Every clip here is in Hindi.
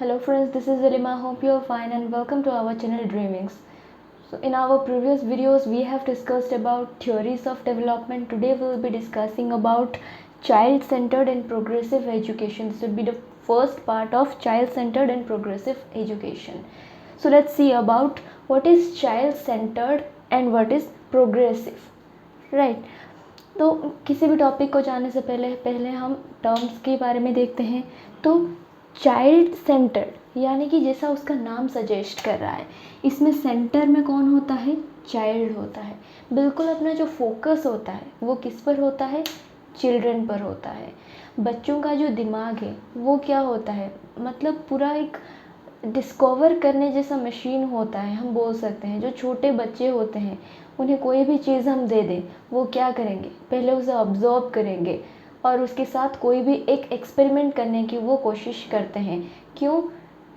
Hello friends, this is Elima. Hope you are fine and welcome to our channel Dreamings. So in our previous videos we have discussed about theories of development. Today we will be discussing about child-centered and progressive education. This will be the first part of child-centered and progressive education. So let's see about what is child-centered and what is progressive. Right. तो किसी भी टॉपिक को जानने से पहले हम टर्म्स के बारे में देखते हैं. तो चाइल्ड सेंटर्ड यानी कि जैसा उसका नाम सजेस्ट कर रहा है, इसमें सेंटर में कौन होता है? चाइल्ड होता है. बिल्कुल अपना जो फोकस होता है वो किस पर होता है? चिल्ड्रन पर होता है. बच्चों का जो दिमाग है वो क्या होता है, मतलब पूरा एक डिस्कवर करने जैसा मशीन होता है, हम बोल सकते हैं. जो छोटे बच्चे होते हैं उन्हें कोई भी चीज़ हम दे दें, वो क्या करेंगे? पहले उसे ऑब्जर्व करेंगे और उसके साथ कोई भी एक एक्सपेरिमेंट करने की वो कोशिश करते हैं. क्यों?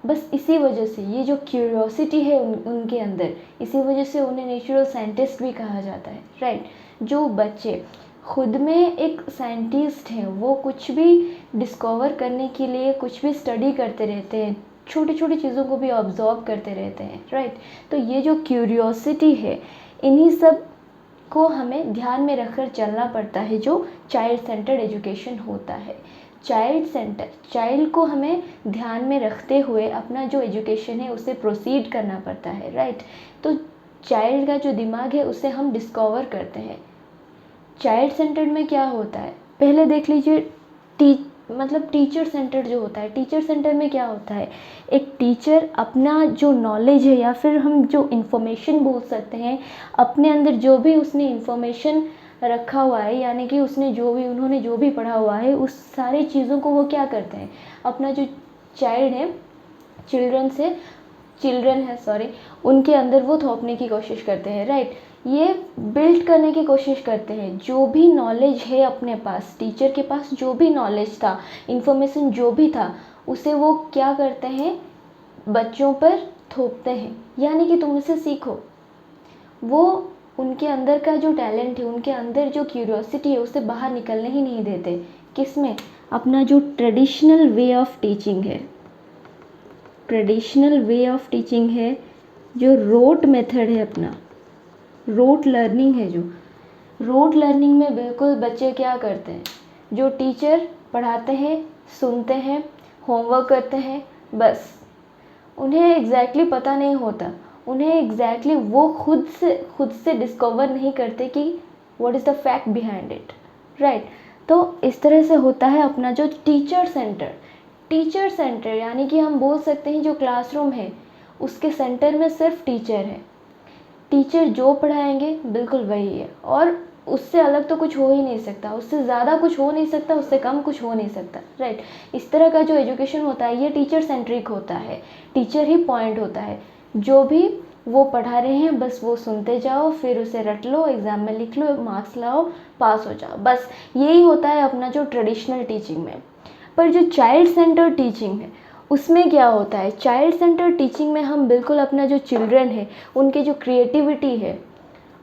बस इसी वजह से, ये जो क्यूरियोसिटी है उनके अंदर, इसी वजह से उन्हें नेचुरल साइंटिस्ट भी कहा जाता है. राइट. जो बच्चे खुद में एक साइंटिस्ट हैं, वो कुछ भी डिस्कवर करने के लिए कुछ भी स्टडी करते रहते हैं, छोटी छोटी चीज़ों को भी ऑब्जर्व करते रहते हैं. राइट. तो ये जो क्यूरियोसिटी है, इन्हीं सब को हमें ध्यान में रखकर चलना पड़ता है जो चाइल्ड सेंटर्ड एजुकेशन होता है. चाइल्ड सेंटर, चाइल्ड को हमें ध्यान में रखते हुए अपना जो एजुकेशन है उसे प्रोसीड करना पड़ता है. राइट. तो चाइल्ड का जो दिमाग है उसे हम डिस्कवर करते हैं. चाइल्ड सेंटर्ड में क्या होता है, पहले देख लीजिए. मतलब टीचर सेंटर्ड जो होता है, टीचर सेंटर में क्या होता है? एक टीचर अपना जो नॉलेज है या फिर हम जो इन्फॉर्मेशन बोल सकते हैं, अपने अंदर जो भी उसने इन्फॉर्मेशन रखा हुआ है, यानी कि उन्होंने जो भी पढ़ा हुआ है, उस सारी चीज़ों को वो क्या करते हैं, अपना जो चाइल्ड है, चिल्ड्रन है सॉरी, उनके अंदर वो थोपने की कोशिश करते हैं. राइट. ये बिल्ड करने की कोशिश करते हैं. जो भी नॉलेज है अपने पास, टीचर के पास जो भी नॉलेज था, इन्फॉर्मेशन जो भी था, उसे वो क्या करते हैं? बच्चों पर थोपते हैं. यानी कि तुम इसे सीखो. वो उनके अंदर का जो टैलेंट है, उनके अंदर जो क्यूरियोसिटी है, उसे बाहर निकलने ही नहीं देते. किसमें? अपना जो ट्रेडिशनल वे ऑफ टीचिंग है, जो रोट मेथड है, अपना रोट लर्निंग है, जो रोट लर्निंग में बिल्कुल बच्चे क्या करते हैं? जो टीचर पढ़ाते हैं, सुनते हैं, होमवर्क करते हैं, बस उन्हें एग्जैक्टली पता नहीं होता. उन्हें एग्जैक्टली वो खुद से डिस्कवर नहीं करते कि what is the fact behind it. Right. तो इस तरह से होता है अपना जो टीचर सेंटर यानी कि हम बोल सकते हैं जो क्लासरूम है उसके सेंटर में सिर्फ टीचर है. टीचर जो पढ़ाएंगे बिल्कुल वही है, और उससे अलग तो कुछ हो ही नहीं सकता, उससे ज़्यादा कुछ हो नहीं सकता, उससे कम कुछ हो नहीं सकता. राइट. इस तरह का जो एजुकेशन होता है ये टीचर सेंट्रिक होता है. टीचर ही पॉइंट होता है. जो भी वो पढ़ा रहे हैं बस वो सुनते जाओ, फिर उसे रट लो, एग्ज़ाम में लिख लो, मार्क्स लाओ, पास हो जाओ, बस यही होता है अपना जो ट्रेडिशनल टीचिंग में. पर जो चाइल्ड सेंटर टीचिंग है उसमें क्या होता है? चाइल्ड सेंटर टीचिंग में हम बिल्कुल अपना जो चिल्ड्रन है, उनके जो क्रिएटिविटी है,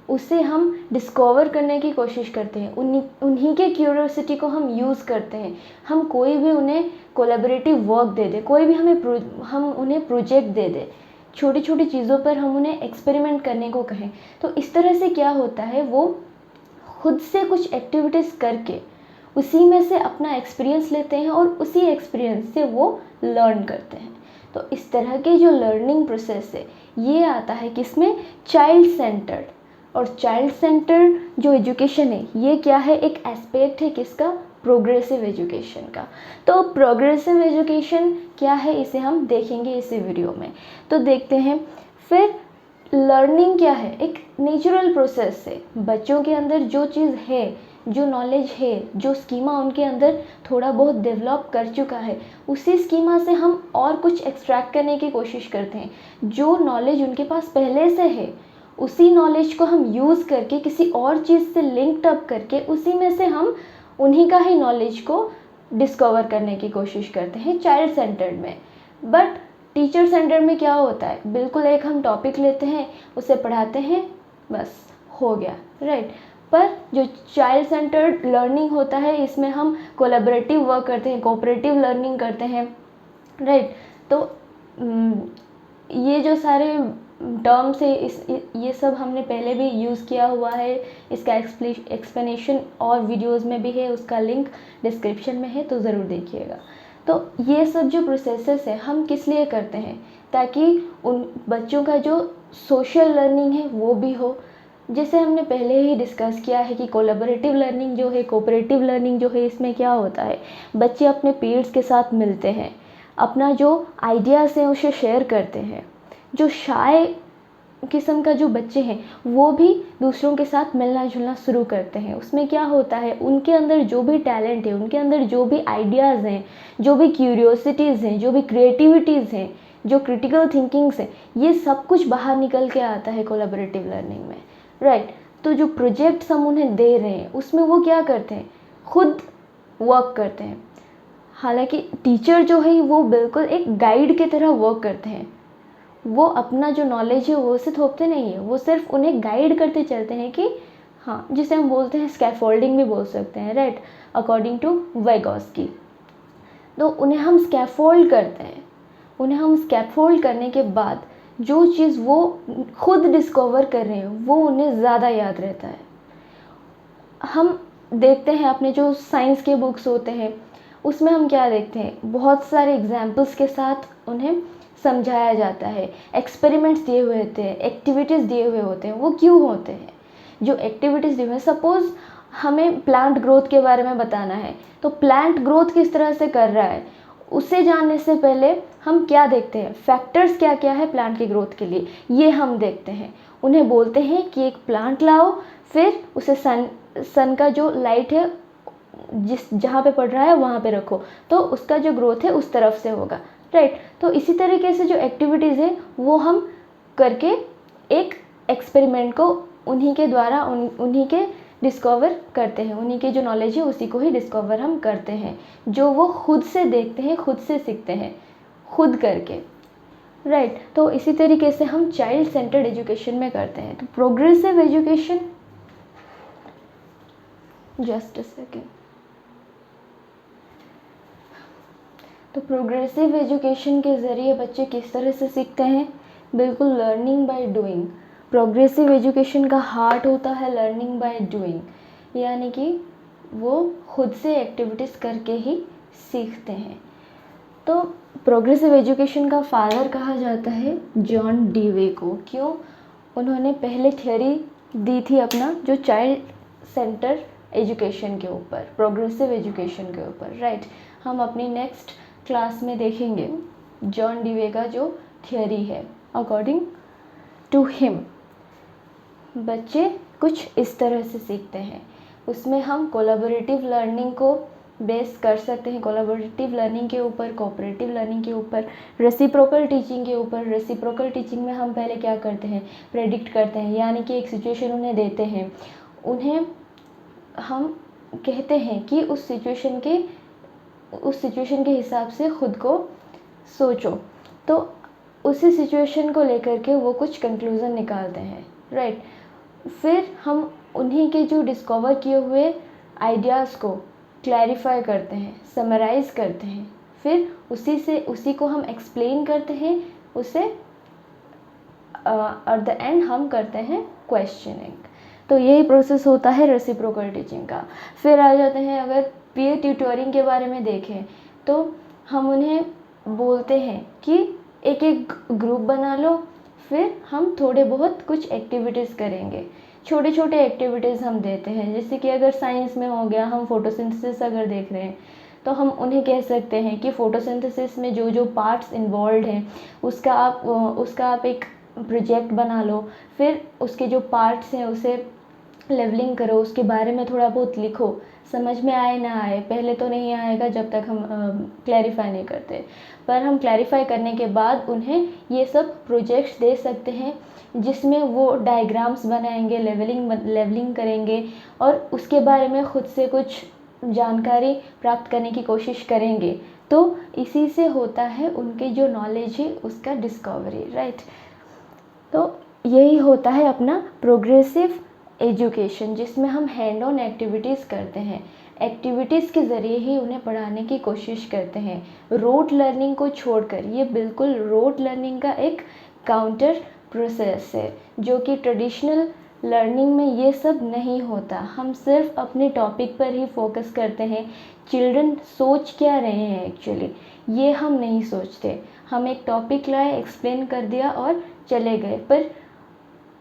उसे हम डिस्कवर करने की कोशिश करते हैं. उन्हीं के क्यूरियोसिटी को हम यूज़ करते हैं. हम कोई भी उन्हें कोलैबोरेटिव वर्क दे दें, कोई भी हम उन्हें प्रोजेक्ट दे दें, छोटी छोटी चीज़ों पर हम उन्हें एक्सपेरिमेंट करने को कहें, तो इस तरह से क्या होता है, वो खुद से कुछ एक्टिविटीज़ करके उसी में से अपना एक्सपीरियंस लेते हैं और उसी एक्सपीरियंस से वो लर्न करते हैं. तो इस तरह के जो लर्निंग प्रोसेस है ये आता है किसमें? Child centred. और चाइल्ड सेंटर्ड जो एजुकेशन है ये क्या है? एक एस्पेक्ट है किसका? प्रोग्रेसिव एजुकेशन का. तो प्रोग्रेसिव एजुकेशन क्या है इसे हम देखेंगे इसी वीडियो में. तो देखते हैं. फिर लर्निंग क्या है? एक नेचुरल प्रोसेस है. बच्चों के अंदर जो चीज़ है, जो नॉलेज है, जो स्कीमा उनके अंदर थोड़ा बहुत डेवलप कर चुका है, उसी स्कीमा से हम और कुछ एक्सट्रैक्ट करने की कोशिश करते हैं. जो नॉलेज उनके पास पहले से है उसी नॉलेज को हम यूज़ करके किसी और चीज़ से लिंक्ड अप करके उसी में से हम उन्हीं का ही नॉलेज को डिस्कवर करने की कोशिश करते हैं चाइल्ड सेंटर्ड में. बट टीचर सेंटर में क्या होता है? बिल्कुल एक हम टॉपिक लेते हैं, उसे पढ़ाते हैं, बस हो गया. राइट. पर जो चाइल्ड सेंटर्ड लर्निंग होता है इसमें हम कोलैबोरेटिव वर्क करते हैं, कोऑपरेटिव लर्निंग करते हैं. राइट. तो ये जो सारे टर्म्स है ये सब हमने पहले भी यूज़ किया हुआ है, इसका एक्सप्लेनेशन और वीडियोस में भी है, उसका लिंक डिस्क्रिप्शन में है, तो ज़रूर देखिएगा। तो ये सब जो प्रोसेसेस है हम किस लिए करते हैं, ताकि उन बच्चों का जो सोशल लर्निंग है वो भी हो। जैसे हमने पहले ही डिस्कस किया है कि कोलैबोरेटिव लर्निंग जो है, कोऑपरेटिव लर्निंग जो है, इसमें क्या होता है, बच्चे अपने पीयर्स के साथ मिलते हैं, अपना जो आइडियाज़ हैं उसे शेयर करते हैं। जो शाय किस्म का जो बच्चे हैं वो भी दूसरों के साथ मिलना जुलना शुरू करते हैं। उसमें क्या होता है, उनके अंदर जो भी टैलेंट है, उनके अंदर जो भी आइडियाज़ हैं, जो भी क्यूरियोसिटीज़ हैं, जो भी क्रिएटिविटीज़ हैं, जो क्रिटिकल थिंकिंग्स हैं, ये सब कुछ बाहर निकल के आता है कोलैबोरेटिव लर्निंग में, राइट। तो जो प्रोजेक्ट्स हम उन्हें दे रहे हैं उसमें वो क्या करते हैं, खुद वर्क करते हैं। हालांकि टीचर जो है वो बिल्कुल एक गाइड की तरह वर्क करते हैं, वो अपना जो नॉलेज है वो उसे थोपते नहीं है, वो सिर्फ उन्हें गाइड करते चलते हैं कि हाँ, जिसे हम बोलते हैं स्कैफोल्डिंग भी बोल सकते हैं, राइट, अकॉर्डिंग टू वाइगोस्की। तो उन्हें हम स्कैफोल्ड करते हैं, उन्हें हम स्कैफोल्ड करने के बाद जो चीज़ वो खुद डिस्कवर कर रहे हैं वो उन्हें ज़्यादा याद रहता है। हम देखते हैं अपने जो साइंस के बुक्स होते हैं उसमें हम क्या देखते हैं, बहुत सारे एग्जाम्पल्स के साथ उन्हें समझाया जाता है, एक्सपेरिमेंट्स दिए हुए होते हैं, एक्टिविटीज़ दिए हुए होते हैं। वो क्यों होते हैं, जो एक्टिविटीज़ दिए हुए, सपोज़ हमें प्लांट ग्रोथ के बारे में बताना है, तो प्लांट ग्रोथ किस तरह से कर रहा है उसे जानने से पहले हम क्या देखते हैं, फैक्टर्स क्या क्या है प्लांट की ग्रोथ के लिए, ये हम देखते हैं। उन्हें बोलते हैं कि एक प्लांट लाओ, फिर उसे सन का जो लाइट है जहाँ पे पड़ रहा है वहाँ पे रखो, तो उसका जो ग्रोथ है उस तरफ से होगा, राइट। तो इसी तरीके से जो एक्टिविटीज़ है वो हम करके एक एक्सपेरिमेंट को उन्हीं के द्वारा उन्हीं के डिस्कवर करते हैं, उन्हीं के जो नॉलेज है उसी को ही डिस्कवर हम करते हैं, जो वो खुद से देखते हैं, खुद से सीखते हैं, खुद करके, राइट। तो इसी तरीके से हम चाइल्ड सेंटर्ड एजुकेशन में करते हैं। तो progressive education, just a second, तो प्रोग्रेसिव एजुकेशन के ज़रिए बच्चे किस तरह से सीखते हैं, बिल्कुल learning by doing. Progressive education का हार्ट होता है लर्निंग बाय डूइंग, यानी कि वो खुद से एक्टिविटीज़ करके ही सीखते हैं। तो प्रोग्रेसिव एजुकेशन का फादर कहा जाता है जॉन डीवे को। क्यों, उन्होंने पहले थ्योरी दी थी अपना जो चाइल्ड सेंटर एजुकेशन के ऊपर, प्रोग्रेसिव एजुकेशन के ऊपर, राइट। हम अपनी नेक्स्ट क्लास में देखेंगे जॉन डीवे का जो थियरी है। अकॉर्डिंग टू हिम बच्चे कुछ इस तरह से सीखते हैं। उसमें हम कोलैबोरेटिव लर्निंग को बेस कर सकते हैं, कोलैबोरेटिव लर्निंग के ऊपर, कोऑपरेटिव लर्निंग के ऊपर, रेसिप्रोकल टीचिंग के ऊपर। रेसिप्रोकल टीचिंग में हम पहले क्या करते हैं, प्रेडिक्ट करते हैं, यानी कि एक सिचुएशन उन्हें देते हैं, उन्हें हम कहते हैं कि उस सिचुएशन के हिसाब से खुद को सोचो, तो उसी सिचुएशन को लेकर के वो कुछ कंक्लूज़न निकालते हैं, राइट। फिर हम उन्हीं के जो डिस्कवर किए हुए आइडियाज़ को क्लैरिफाई करते हैं, समराइज़ करते हैं, फिर उसी को हम एक्सप्लेन करते हैं, उसे एट द एंड हम करते हैं क्वेश्चनिंग। तो यही प्रोसेस होता है रेसिप्रोकल टीचिंग का। फिर आ जाते हैं, अगर पीयर ट्यूटोरिंग के बारे में देखें तो हम उन्हें बोलते हैं कि एक एक ग्रुप बना लो, फिर हम थोड़े बहुत कुछ एक्टिविटीज़ करेंगे, छोटे छोटे एक्टिविटीज़ हम देते हैं। जैसे कि अगर साइंस में हो गया, हम फोटोसिंथेसिस अगर देख रहे हैं तो हम उन्हें कह सकते हैं कि फोटोसिंथेसिस में जो जो पार्ट्स इन्वॉल्व हैं उसका आप एक प्रोजेक्ट बना लो, फिर उसके जो पार्ट्स हैं उसे लेवलिंग करो, उसके बारे में थोड़ा बहुत लिखो, समझ में आए ना आए, पहले तो नहीं आएगा जब तक हम क्लैरिफाई नहीं करते, पर हम क्लैरिफाई करने के बाद उन्हें ये सब प्रोजेक्ट्स दे सकते हैं जिसमें वो डायग्राम्स बनाएंगे, लेवलिंग करेंगे और उसके बारे में ख़ुद से कुछ जानकारी प्राप्त करने की कोशिश करेंगे। तो इसी से होता है उनके जो नॉलेज है उसका डिस्कवरी, राइट। तो यही होता है अपना प्रोग्रेसिव एजुकेशन, जिसमें हम हैंड ऑन एक्टिविटीज़ करते हैं। एक्टिविटीज़ के ज़रिए ही उन्हें पढ़ाने की कोशिश करते हैं। रोट लर्निंग को छोड़कर ये बिल्कुल रोट लर्निंग का एक काउंटर प्रोसेस है, जो कि ट्रेडिशनल लर्निंग में ये सब नहीं होता। हम सिर्फ अपने टॉपिक पर ही फोकस करते हैं। चिल्ड्रन सोच क्या रहे हैं एक्चुअली, ये हम नहीं सोचते। हम एक टॉपिक लाए, एक्सप्लेन कर दिया और चले गए, पर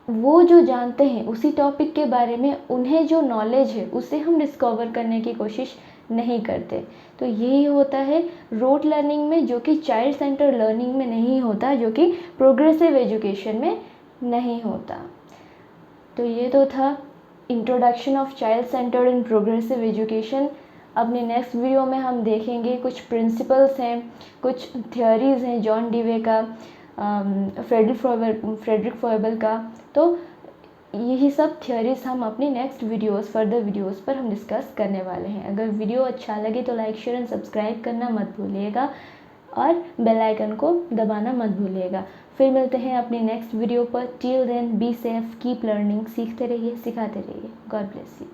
वो जो जानते हैं उसी टॉपिक के बारे में, उन्हें जो नॉलेज है उसे हम डिस्कवर करने की कोशिश नहीं करते। तो यही होता है रोट लर्निंग में, जो कि चाइल्ड सेंटर लर्निंग में नहीं होता, जो कि प्रोग्रेसिव एजुकेशन में नहीं होता। तो ये तो था introduction of child centred and progressive education. अपने नेक्स्ट वीडियो में हम देखेंगे कुछ प्रिंसिपल्स हैं, कुछ थियोरीज़ हैं जॉन डीवे का, फ्रेडरिक फॉयबल का। तो यही सब थियोरीज हम अपनी नेक्स्ट फर्दर वीडियोस पर हम डिस्कस करने वाले हैं। अगर वीडियो अच्छा लगे तो लाइक, शेयर एंड सब्सक्राइब करना मत भूलिएगा और बेल आइकन को दबाना मत भूलिएगा। फिर मिलते हैं अपनी नेक्स्ट वीडियो पर। Till then be safe, keep learning. सीखते रहिए, सिखाते रहिए। God bless you.